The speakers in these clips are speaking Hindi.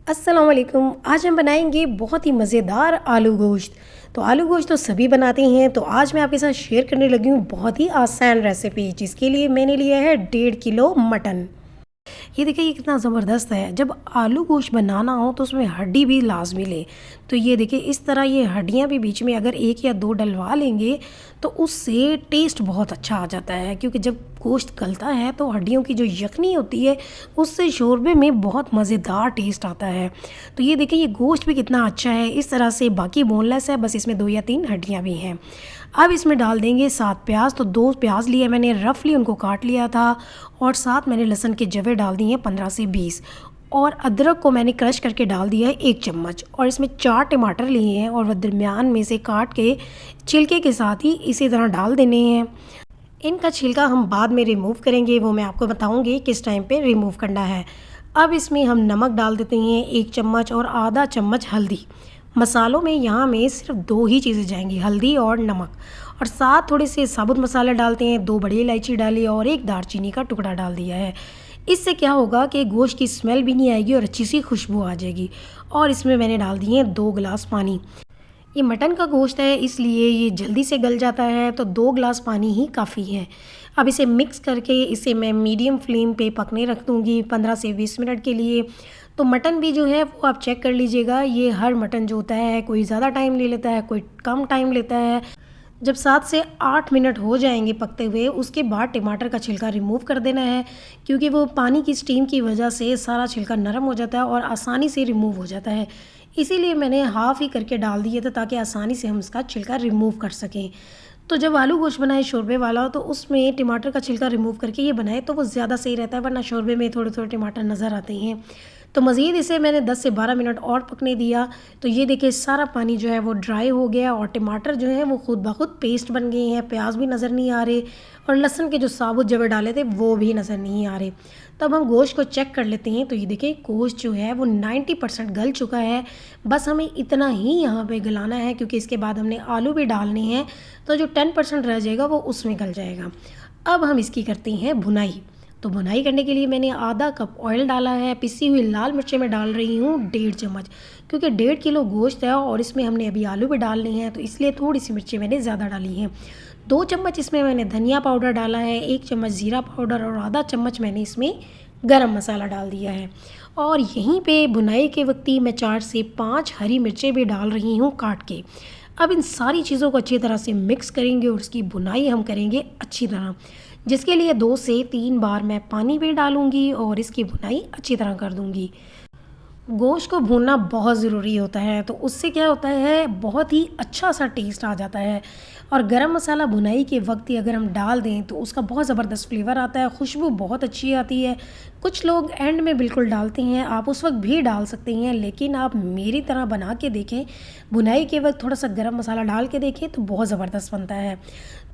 अस्सलाम वालेकुम। आज हम बनाएंगे बहुत ही मज़ेदार आलू गोश्त। तो आलू गोश्त तो सभी बनाते हैं, तो आज मैं आपके साथ शेयर करने लगी हूँ बहुत ही आसान रेसिपी, जिसके लिए मैंने लिया है 1.5 किलो मटन। ये देखिए ये कितना ज़बरदस्त है। जब आलू गोश्त बनाना हो तो उसमें हड्डी भी लाजमी ले। तो ये देखिए इस तरह ये हड्डियाँ भी बीच में अगर एक या दो डलवा लेंगे तो उससे टेस्ट बहुत अच्छा आ जाता है, क्योंकि जब गोश्त गलता है तो हड्डियों की जो यखनी होती है उससे शोरबे में बहुत मज़ेदार टेस्ट आता है। तो ये देखिए ये गोश्त भी कितना अच्छा है, इस तरह से बाकी बोनलेस है, बस इसमें 2 या 3 हड्डियाँ भी हैं। अब इसमें डाल देंगे 7 प्याज। तो 2 प्याज लिए मैंने, रफली उनको काट लिया था, और साथ मैंने लहसुन के जवे डाल दिए हैं 15 से 20, और अदरक को मैंने क्रश करके डाल दिया है 1 चम्मच, और इसमें 4 टमाटर लिए हैं और वह दरमियान में से काट के छिलके के साथ ही इसी तरह डाल देने हैं। इनका छिलका हम बाद में रिमूव करेंगे, वो मैं आपको बताऊंगी किस टाइम पे रिमूव करना है। अब इसमें हम नमक डाल देते हैं 1 चम्मच और आधा चम्मच हल्दी। मसालों में यहाँ में सिर्फ 2 ही चीज़ें जाएंगी, हल्दी और नमक, और साथ थोड़े से साबुत मसाले डालते हैं। 2 बड़ी इलायची डाली और 1 दालचीनी का टुकड़ा डाल दिया है। इससे क्या होगा कि गोश्त की स्मेल भी नहीं आएगी और अच्छी सी खुशबू आ जाएगी। और इसमें मैंने डाल दिए हैं 2 गिलास पानी। ये मटन का गोश्त है इसलिए ये जल्दी से गल जाता है, तो 2 गिलास पानी ही काफ़ी है। अब इसे मिक्स करके इसे मैं मीडियम फ्लेम पे पकने रख दूँगी 15 से 20 मिनट के लिए। तो मटन भी जो है वो आप चेक कर लीजिएगा, ये हर मटन जो होता है कोई ज़्यादा टाइम ले लेता है, कोई कम टाइम लेता है। जब 7 से 8 मिनट हो जाएंगे पकते हुए, उसके बाद टमाटर का छिलका रिमूव कर देना है, क्योंकि वो पानी की स्टीम की वजह से सारा छिलका नरम हो जाता है और आसानी से रिमूव हो जाता है। इसीलिए मैंने हाफ़ ही करके डाल दिए थे ताकि आसानी से हम इसका छिलका रिमूव कर सकें। तो जब आलू गोश्त बनाए शोरबे वाला, तो उसमें टमाटर का छिलका रिमूव करके ये बनाए तो वो ज़्यादा सही रहता है, वरना शोरबे में थोड़े थोड़े टमाटर नज़र आते हैं। तो मज़ीद इसे मैंने 10 से 12 मिनट और पकने दिया। तो ये देखिए सारा पानी जो है वो ड्राई हो गया और टमाटर जो है वो खुद ब खुद पेस्ट बन गए हैं, प्याज भी नज़र नहीं आ रहे और लहसुन के जो साबुत जवे डाले थे वो भी नज़र नहीं आ रहे। तब हम गोश्त को चेक कर लेते हैं। तो ये देखिए गोश्त जो है वो 90% गल चुका है। बस हमें इतना ही यहाँ पे गलाना है, क्योंकि इसके बाद हमने आलू भी डालने हैं, तो जो 10% रह जाएगा वो उसमें गल जाएगा। अब हम इसकी करते हैं भुनाई। तो भुनाई करने के लिए मैंने आधा कप ऑयल डाला है। पिसी हुई लाल मिर्चें मैं डाल रही हूँ 1.5 चम्मच, क्योंकि 1.5 किलो गोश्त है और इसमें हमने अभी आलू भी डालने हैं, तो इसलिए थोड़ी सी मिर्चें मैंने ज़्यादा डाली हैं। 2 चम्मच इसमें मैंने धनिया पाउडर डाला है, 1 चम्मच ज़ीरा पाउडर और आधा चम्मच मैंने इसमें गरम मसाला डाल दिया है। और यहीं पे भुनाई के वक्त ही मैं 4 से 5 हरी मिर्चें भी डाल रही हूँ काट के। अब इन सारी चीज़ों को अच्छी तरह से मिक्स करेंगे और उसकी भुनाई हम करेंगे अच्छी तरह, जिसके लिए 2 से 3 बार मैं पानी भी डालूँगी और इसकी भुनाई अच्छी तरह कर दूँगी। गोश्त को भूनना बहुत ज़रूरी होता है, तो उससे क्या होता है बहुत ही अच्छा सा टेस्ट आ जाता है। और गरम मसाला भुनाई के वक्त ही अगर हम डाल दें तो उसका बहुत ज़बरदस्त फ्लेवर आता है, खुशबू बहुत अच्छी आती है। कुछ लोग एंड में बिल्कुल डालते हैं, आप उस वक्त भी डाल सकते हैं, लेकिन आप मेरी तरह बना के देखें, भुनाई के वक्त थोड़ा सा गरम मसाला डाल के देखें तो बहुत ज़बरदस्त बनता है।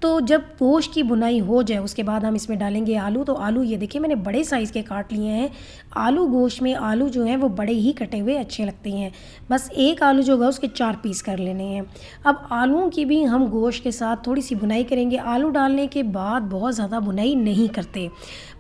तो जब गोश्त की भुनाई हो जाए उसके बाद हम इसमें डालेंगे आलू। तो आलू ये देखिए मैंने बड़े साइज़ के काट लिए हैं। आलू गोश्त में आलू जो हैं वो बड़े ही कटे हुए अच्छे लगते हैं। बस एक आलू जो होगा उसके 4 पीस कर लेने हैं। अब आलूओं की भी हम गोश्त के साथ थोड़ी सी भुनाई करेंगे। आलू डालने के बाद बहुत ज़्यादा भुनाई नहीं करते,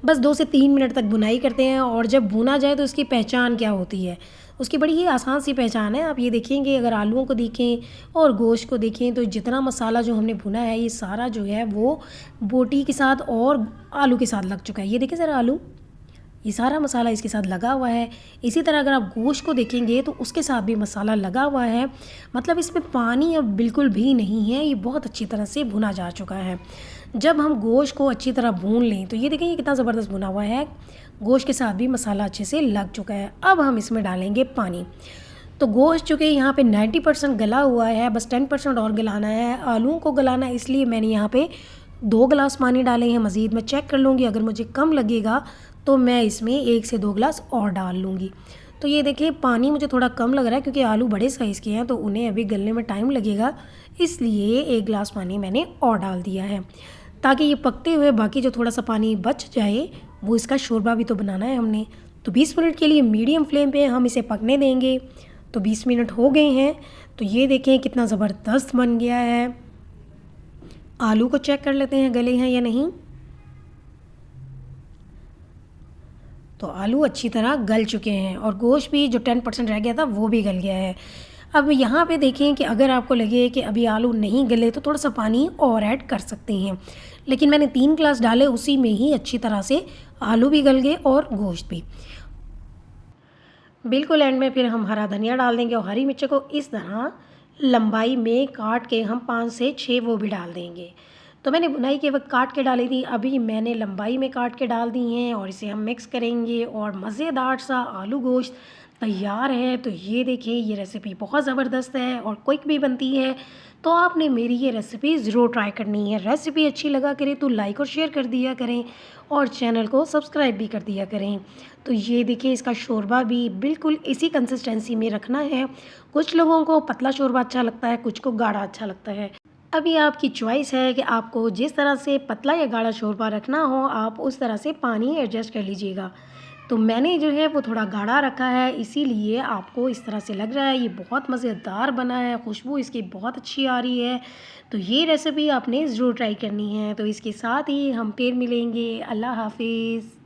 बस 2 से 3 मिनट तक भुनाई करते हैं। और जब भुना जाए तो उसकी पहचान क्या होती है, उसकी बड़ी ही आसान सी पहचान है। आप ये देखेंगे, अगर आलूओं को देखें और गोश्त को देखें तो जितना मसाला जो हमने भुना है ये सारा जो है वो बोटी के साथ और आलू के साथ लग चुका है। ये देखिए ज़रा आलू, ये सारा मसाला इसके साथ लगा हुआ है। इसी तरह अगर आप गोश्त को देखेंगे तो उसके साथ भी मसाला लगा हुआ है, मतलब इसमें पानी अब बिल्कुल भी नहीं है, ये बहुत अच्छी तरह से भुना जा चुका है। जब हम गोश्त को अच्छी तरह भून लें तो ये देखें ये कितना ज़बरदस्त भुना हुआ है, गोश्त के साथ भी मसाला अच्छे से लग चुका है। अब हम इसमें डालेंगे पानी। तो गोश्त चूँकि यहाँ पे 90% गला हुआ है, बस 10% और गलाना है, आलूओं को गलाना है, इसलिए मैंने यहाँ पे 2 गिलास पानी डाले हैं। मज़ीद मैं चेक कर लूँगी, अगर मुझे कम लगेगा तो मैं इसमें 1 से 2 गिलास और डाल लूँगी। तो ये देखिए पानी मुझे थोड़ा कम लग रहा है, क्योंकि आलू बड़े साइज़ के हैं तो उन्हें अभी गलने में टाइम लगेगा, इसलिए 1 गिलास पानी मैंने और डाल दिया है, ताकि ये पकते हुए बाकी जो थोड़ा सा पानी बच जाए, वो इसका शोरबा भी तो बनाना है हमने। तो 20 मिनट के लिए मीडियम फ्लेम पे हम इसे पकने देंगे। तो 20 मिनट हो गए हैं, तो ये देखें कितना ज़बरदस्त बन गया है। आलू को चेक कर लेते हैं गले हैं या नहीं। तो आलू अच्छी तरह गल चुके हैं और गोश्त भी जो 10% रह गया था वो भी गल गया है। अब यहाँ पे देखें कि अगर आपको लगे कि अभी आलू नहीं गले तो थोड़ा सा पानी और ऐड कर सकते हैं, लेकिन मैंने 3 ग्लास डाले, उसी में ही अच्छी तरह से आलू भी गल गए और गोश्त भी। बिल्कुल एंड में फिर हम हरा धनिया डाल देंगे और हरी मिर्च को इस तरह लंबाई में काट के हम 5 से 6 वो भी डाल देंगे। तो मैंने बुनाई के वक्त काट के डाली थी, अभी मैंने लंबाई में काट के डाल दी हैं और इसे हम मिक्स करेंगे और मज़ेदार सा आलू गोश्त तैयार है। तो ये देखिए, ये रेसिपी बहुत ज़बरदस्त है और क्विक भी बनती है, तो आपने मेरी ये रेसिपी ज़रूर ट्राई करनी है। रेसिपी अच्छी लगा करे तो लाइक और शेयर कर दिया करें और चैनल को सब्सक्राइब भी कर दिया करें। तो ये देखिए, इसका शोरबा भी बिल्कुल इसी कंसिस्टेंसी में रखना है। कुछ लोगों को पतला शोरबा अच्छा लगता है, कुछ को गाढ़ा अच्छा लगता है। अभी आपकी चॉइस है कि आपको जिस तरह से पतला या गाढ़ा शोरबा रखना हो, आप उस तरह से पानी एडजस्ट कर लीजिएगा। तो मैंने जो है वो थोड़ा गाढ़ा रखा है, इसीलिए आपको इस तरह से लग रहा है। ये बहुत मज़ेदार बना है, खुशबू इसकी बहुत अच्छी आ रही है। तो ये रेसिपी आपने ज़रूर ट्राई करनी है। तो इसके साथ ही हम फिर मिलेंगे। अल्लाह हाफ़िज़।